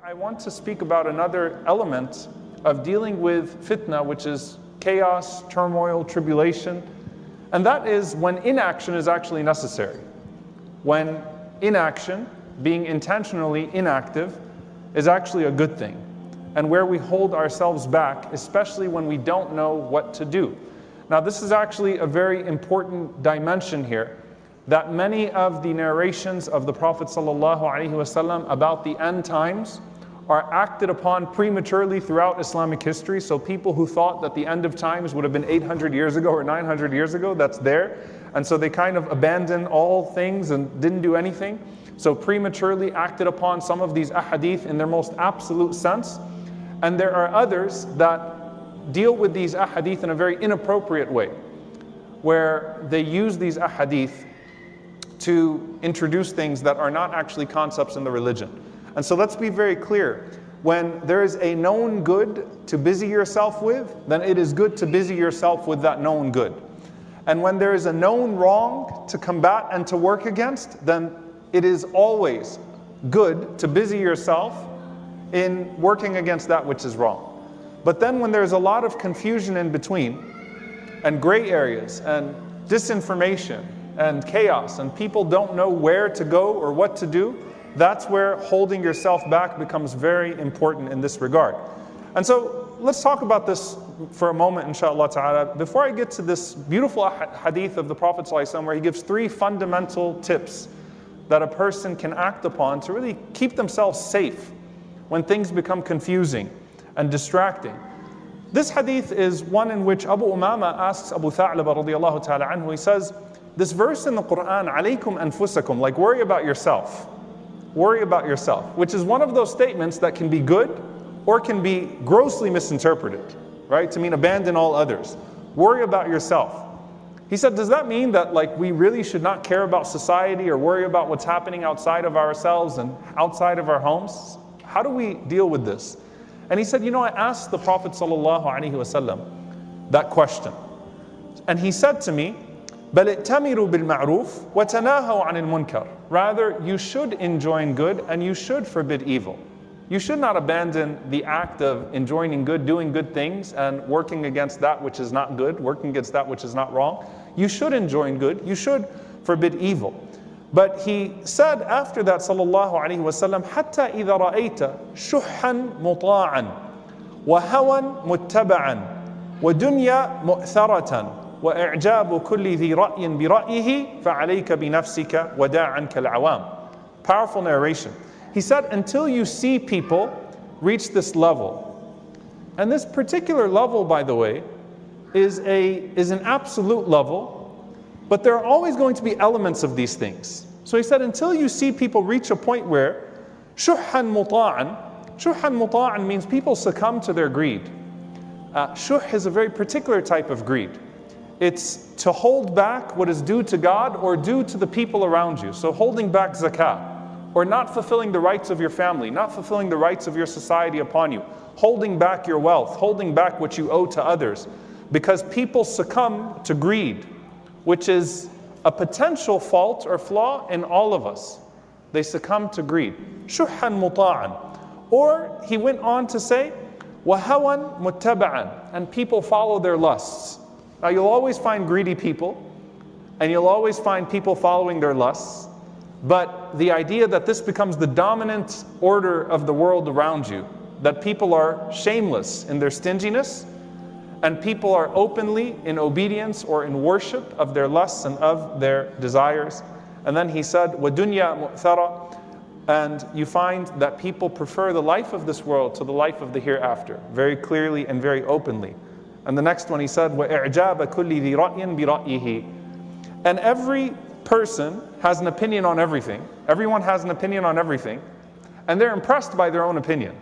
I want to speak about another element of dealing with fitna, which is chaos, turmoil, tribulation, and that is when inaction is actually necessary. When inaction, being intentionally inactive, is actually a good thing, and where we hold ourselves back, especially when we don't know what to do. Now, this is actually a very important dimension here, that many of the narrations of the Prophet ﷺ about the end times are acted upon prematurely throughout Islamic history. So people who thought that the end of times would have been 800 years ago or 900 years ago, that's there. And so they kind of abandoned all things and didn't do anything. So prematurely acted upon some of these ahadith in their most absolute sense. And there are others that deal with these ahadith in a very inappropriate way, where they use these ahadith to introduce things that are not actually concepts in the religion. And so let's be very clear. When there is a known good to busy yourself with, then it is good to busy yourself with that known good. And when there is a known wrong to combat and to work against, then it is always good to busy yourself in working against that which is wrong. But then when there's a lot of confusion in between, and gray areas, and disinformation, and chaos, and people don't know where to go or what to do, that's where holding yourself back becomes very important in this regard. And so let's talk about this for a moment, inshallah ta'ala. Before I get to this beautiful hadith of the Prophet ﷺ, where he gives 3 fundamental tips that a person can act upon to really keep themselves safe when things become confusing and distracting. This hadith is one in which Abu Umama asks Abu Tha'laba radiyallahu ta'ala anhu, he says, this verse in the Quran, alaykum anfusakum, like worry about yourself. Worry about yourself, which is one of those statements that can be good or can be grossly misinterpreted, right? To mean abandon all others. Worry about yourself. He said, does that mean that like we really should not care about society or worry about what's happening outside of ourselves and outside of our homes? How do we deal with this? And he said, you know, I asked the Prophet ﷺ that question. And he said to me, بل ائتمروا بالمعروف وتناهوا عن المنكر. Rather, you should enjoin good and you should forbid evil. You should not abandon the act of enjoining good, doing good things, and working against that which is not good, working against that which is not wrong. You should enjoin good, you should forbid evil. But he said after that, sallallahu alaihi wasallam, حتى إذا رأيت شحا مطاعا وهوى متبعا ودنيا مؤثرة وإعجاب كل ذي رأي برأيه فعليك بنفسك ودع عنك العوام. Powerful narration. He said, until you see people reach this level, and this particular level, by the way, is an absolute level, but there are always going to be elements of these things. So he said, until you see people reach a point where shuhan muta'an means people succumb to their greed. Shuh is a very particular type of greed. It's to hold back what is due to God or due to the people around you. So holding back zakah, or not fulfilling the rights of your family, not fulfilling the rights of your society upon you, holding back your wealth, holding back what you owe to others, because people succumb to greed, which is a potential fault or flaw in all of us. They succumb to greed. Shuhan muta'an. Or he went on to say, wahawan muttaba'an, and people follow their lusts. Now you'll always find greedy people, and you'll always find people following their lusts, but the idea that this becomes the dominant order of the world around you, that people are shameless in their stinginess, and people are openly in obedience or in worship of their lusts and of their desires. And then he said, وَدُنْيَا مُؤْثَرَةً, and you find that people prefer the life of this world to the life of the hereafter, very clearly and very openly. And the next one he said, وَإِعْجَابَ كُلِّ ذِي رَأْيٍ بِرَأْيِهِ. And every person has an opinion on everything. Everyone has an opinion on everything. And they're impressed by their own opinion.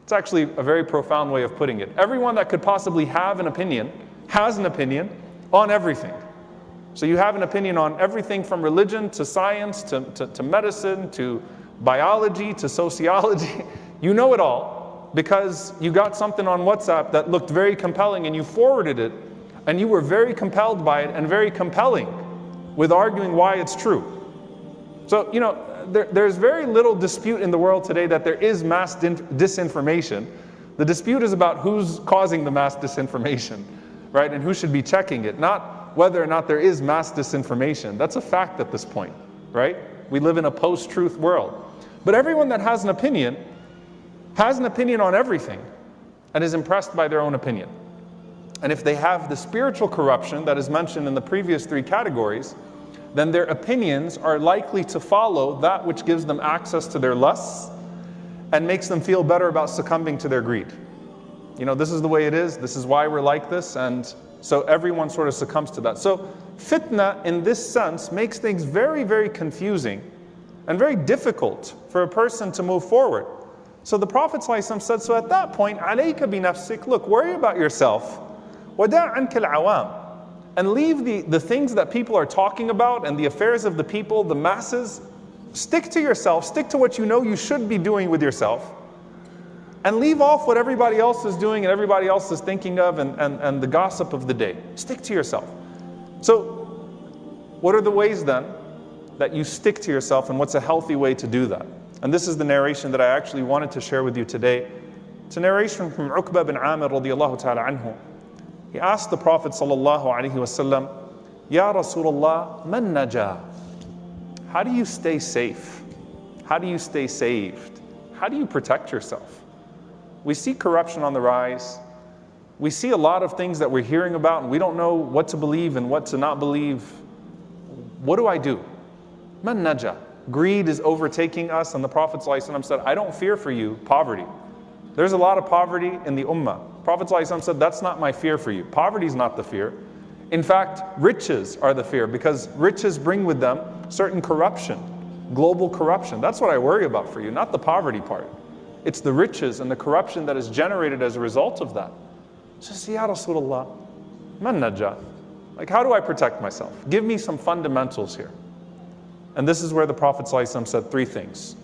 It's actually a very profound way of putting it. Everyone that could possibly have an opinion has an opinion on everything. So you have an opinion on everything from religion to science to medicine to biology to sociology. You know it all because you got something on WhatsApp that looked very compelling and you forwarded it and you were very compelled by it and very compelling with arguing why it's true. So, you know, there's very little dispute in the world today that there is mass disinformation. The dispute is about who's causing the mass disinformation, right? And who should be checking it, not whether or not there is mass disinformation. That's a fact at this point, right? We live in a post-truth world. But everyone that has an opinion on everything and is impressed by their own opinion. And if they have the spiritual corruption that is mentioned in the previous 3 categories, then their opinions are likely to follow that which gives them access to their lusts and makes them feel better about succumbing to their greed. You know, this is the way it is, this is why we're like this, and so everyone sort of succumbs to that. So fitna in this sense makes things very, very confusing and very difficult for a person to move forward. So the Prophet ﷺ said, so at that point, عَلَيْكَ بِنَفْسِكَ, look, worry about yourself, وَدَعْ عَنْكَ الْعَوَامِ, and leave the things that people are talking about and the affairs of the people, the masses. Stick to yourself, stick to what you know you should be doing with yourself, and leave off what everybody else is doing and everybody else is thinking of and the gossip of the day. Stick to yourself. So what are the ways then that you stick to yourself, and what's a healthy way to do that? And this is the narration that I actually wanted to share with you today. It's a narration from Uqba bin Amir radiyallahu ta'ala anhu. He asked the Prophet sallallahu alaihi wasallam, Ya Rasulullah, man najah? How do you stay safe? How do you stay saved? How do you protect yourself? We see corruption on the rise. We see a lot of things that we're hearing about and we don't know what to believe and what to not believe. What do I do? Man najah. Greed is overtaking us, and the Prophet ﷺ said, I don't fear for you poverty. There's a lot of poverty in the ummah. Prophet ﷺ said, that's not my fear for you. Poverty is not the fear. In fact, riches are the fear, because riches bring with them certain corruption, global corruption. That's what I worry about for you, not the poverty part. It's the riches and the corruption that is generated as a result of that. Just, Ya Rasulullah, man najah? Like, how do I protect myself? Give me some fundamentals here. And this is where the Prophet ﷺ said 3 things.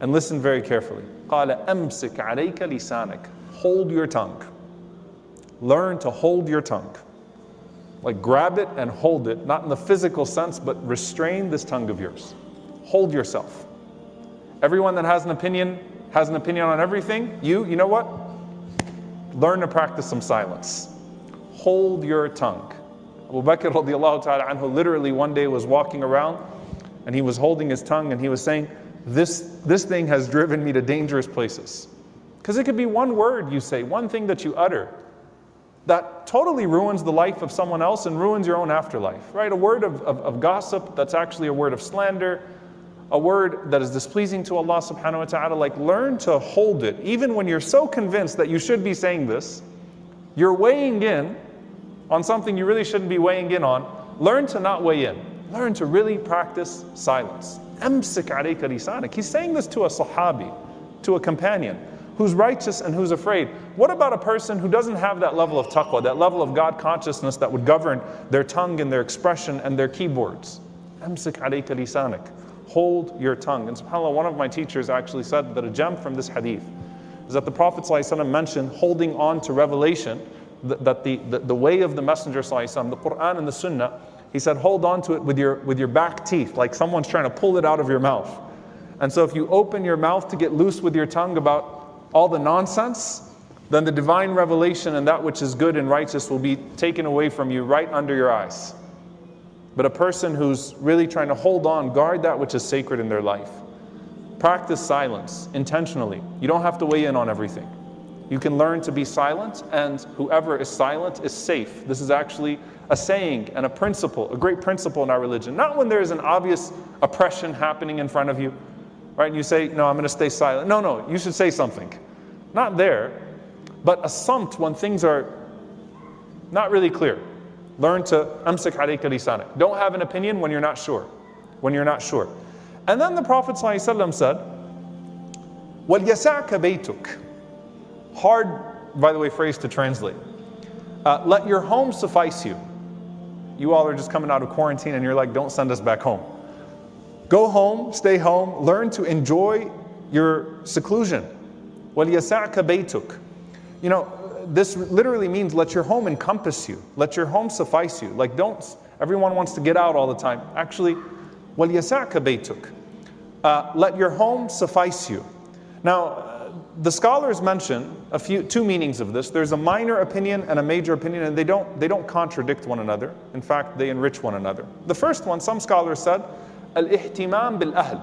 And listen very carefully. قَالَ أَمْسِكْ عَلَيْكَ لِسَانَكَ. Hold your tongue. Learn to hold your tongue. Like, grab it and hold it, not in the physical sense, but restrain this tongue of yours. Hold yourself. Everyone that has an opinion on everything. You know what? Learn to practice some silence. Hold your tongue. Abu Bakr radiallahu ta'ala anhu literally one day was walking around and he was holding his tongue and he was saying, this thing has driven me to dangerous places. Because it could be one word you say, one thing that you utter, that totally ruins the life of someone else and ruins your own afterlife, right? A word of gossip that's actually a word of slander, a word that is displeasing to Allah subhanahu wa ta'ala. Like, learn to hold it. Even when you're so convinced that you should be saying this, you're weighing in on something you really shouldn't be weighing in on. Learn to not weigh in. Learn to really practice silence. Amsik alayka lisanak. He's saying this to a sahabi, to a companion who's righteous and who's afraid. What about a person who doesn't have that level of taqwa, that level of God consciousness that would govern their tongue and their expression and their keyboards? Amsik alayka lisanak. Hold your tongue. And subhanAllah, one of my teachers actually said that a gem from this hadith is that the Prophet ﷺ mentioned holding on to revelation, that the way of the Messenger ﷺ, the Quran and the Sunnah, he said hold on to it with your back teeth, like someone's trying to pull it out of your mouth. And so if you open your mouth to get loose with your tongue about all the nonsense, then the divine revelation and that which is good and righteous will be taken away from you right under your eyes. But a person who's really trying to hold on, guard that which is sacred in their life. Practice silence intentionally. You don't have to weigh in on everything. You can learn to be silent, and whoever is silent is safe. This is actually a saying and a principle, a great principle in our religion. Not when there's an obvious oppression happening in front of you, right? And you say, no, I'm going to stay silent. No, you should say something. Not there, but a samt when things are not really clear. Learn to amsik alayka lisanak. Don't have an opinion when you're not sure. And then the Prophet ﷺ said, وَلْيَسَعْكَ بَيْتُكَ. Hard, by the way, phrase to translate. Let your home suffice you. You all are just coming out of quarantine and you're like, don't send us back home. Go home, stay home, learn to enjoy your seclusion. وَلْيَسَعْكَ بَيْتُكَ. You know, this literally means let your home encompass you. Let your home suffice you. Like, everyone wants to get out all the time. Actually, وَلْيَسَعْكَ بَيْتُكَ. let your home suffice you. Now, the scholars mention two meanings of this. There's a minor opinion and a major opinion, and they don't contradict one another. In fact, they enrich one another. The first one, some scholars said, al-ihtimam bil-ahl.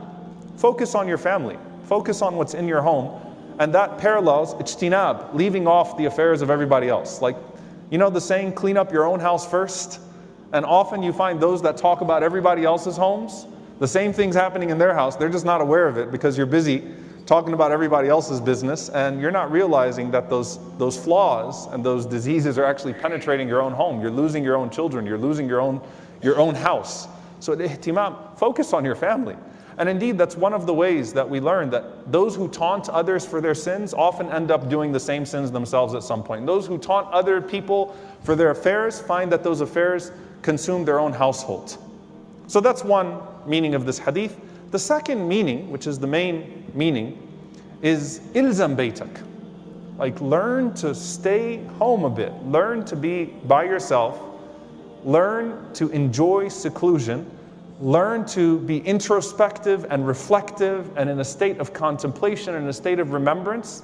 Focus on your family. Focus on what's in your home. And that parallels ijtinab, leaving off the affairs of everybody else. Like, you know the saying, clean up your own house first? And often you find those that talk about everybody else's homes, the same thing's happening in their house. They're just not aware of it because you're busy talking about everybody else's business, and you're not realizing that those flaws and those diseases are actually penetrating your own home. You're losing your own children. You're losing your own house. So ihtimam, focus on your family. And indeed, that's one of the ways that we learn that those who taunt others for their sins often end up doing the same sins themselves at some point. And those who taunt other people for their affairs find that those affairs consume their own household. So that's one meaning of this hadith. The second meaning, which is the main meaning, is ilzam baytak. Like, learn to stay home a bit. Learn to be by yourself. Learn to enjoy seclusion. Learn to be introspective and reflective and in a state of contemplation and a state of remembrance.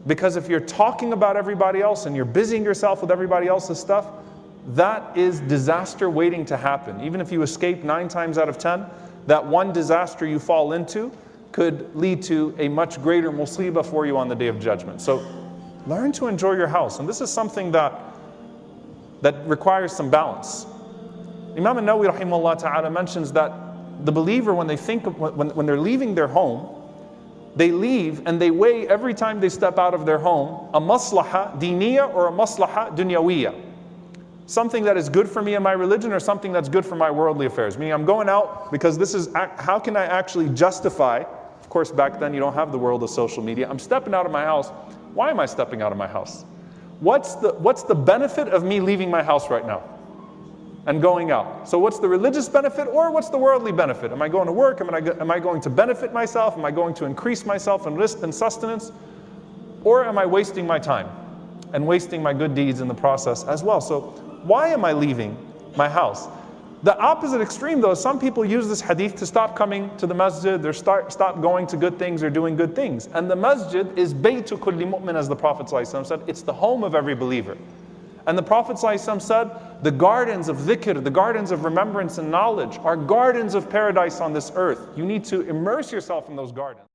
Because if you're talking about everybody else and you're busying yourself with everybody else's stuff, that is disaster waiting to happen. Even if you escape 9 times out of 10, that one disaster you fall into could lead to a much greater musibah for you on the Day of Judgment. So learn to enjoy your house. And this is something that requires some balance. Imam an-Nawawi rahimahullah ta'ala mentions that the believer, when they're leaving their home, they leave and they weigh every time they step out of their home a maslaha diniya or a maslaha dunyawiyya. Something that is good for me and my religion or something that's good for my worldly affairs. Meaning I'm going out because this is, how can I actually justify, of course back then you don't have the world of social media, I'm stepping out of my house. Why am I stepping out of my house? What's the benefit of me leaving my house right now and going out? So what's the religious benefit or what's the worldly benefit? Am I going to work? Am I going to benefit myself? Am I going to increase myself in risk and sustenance? Or am I wasting my time and wasting my good deeds in the process as well? So why am I leaving my house? The opposite extreme though, some people use this hadith to stop coming to the masjid, or stop going to good things or doing good things. And the masjid is baytu kulli mu'min, as the Prophet ﷺ said. It's the home of every believer. And the Prophet ﷺ said, the gardens of dhikr, the gardens of remembrance and knowledge are gardens of paradise on this earth. You need to immerse yourself in those gardens.